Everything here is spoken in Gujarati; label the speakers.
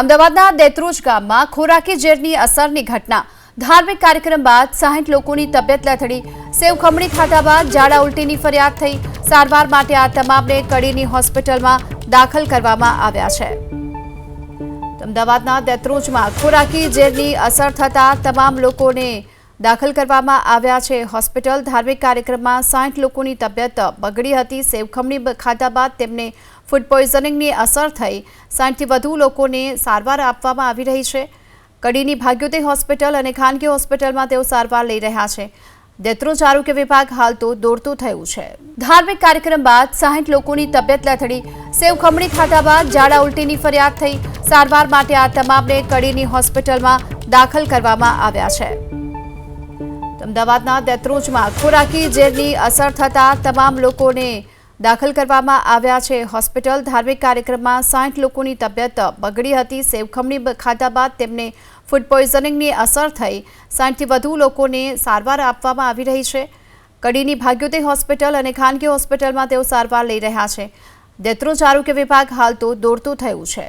Speaker 1: અમદાવાદના દેત્રોજ ગામમાં ખોરાકી ઝેરની અસરની ઘટના। ધાર્મિક કાર્યક્રમ બાદ 60 લોકોની તબિયત લથડી। સેવ ખમણી ખાધા બાદ ઝાડા ઉલટીની ફરિયાદ થઈ। સારવાર માટે આ તમામને કડીની હોસ્પિટલમાં દાખલ કરવામાં આવ્યા છે। અમદાવાદના દેત્રોજમાં ખોરાકી ઝેરની અસર થતા તમામ લોકોને દાખલ કરવામાં આવ્યા છે હોસ્પિટલ। ધાર્મિક કાર્યક્રમમાં 60 લોકોની તબિયત બગડી હતી। સેવ ખમણી ખાધા બાદ તેમને ફૂડ પોઈઝનિંગની અસર થઈ। 60થી વધુ લોકોને સારવાર આપવામાં આવી રહી છે। કડીની ભાગ્યોદય હોસ્પિટલ અને ખાનગી હોસ્પિટલમાં તેઓ સારવાર લઈ રહ્યા છે। દેત્રોજ આરોગ્ય વિભાગ હાલ તો દોડતું થયું છે। ધાર્મિક કાર્યક્રમ બાદ 60 લોકોની તબિયત લથડી। સેવ ખમણી ખાધા બાદ ઝાડા ઉલટીની ફરિયાદ થઈ। સારવાર માટે આ તમામને કડીની હોસ્પિટલમાં દાખલ કરવામાં આવ્યા છે। અમદાવાદના દેત્રોજમાં ખોરાકી ઝેરની અસર થતા તમામ લોકોને દાખલ કરવામાં આવ્યા છે હોસ્પિટલ। ધાર્મિક કાર્યક્રમમાં 60 લોકોની તબિયત બગડી હતી। સેવ ખમણી ખાધા બાદ તેમને ફૂડ પોઈઝનિંગની અસર થઈ। 60થી વધુ લોકોને સારવાર આપવામાં આવી રહી છે। કડીની ભાગ્યોદય હોસ્પિટલ અને ખાનગી હોસ્પિટલમાં તેઓ સારવાર લઈ રહ્યા છે। દેત્રોજ આરોગ્ય વિભાગ હાલ તો દોડતું થયું છે।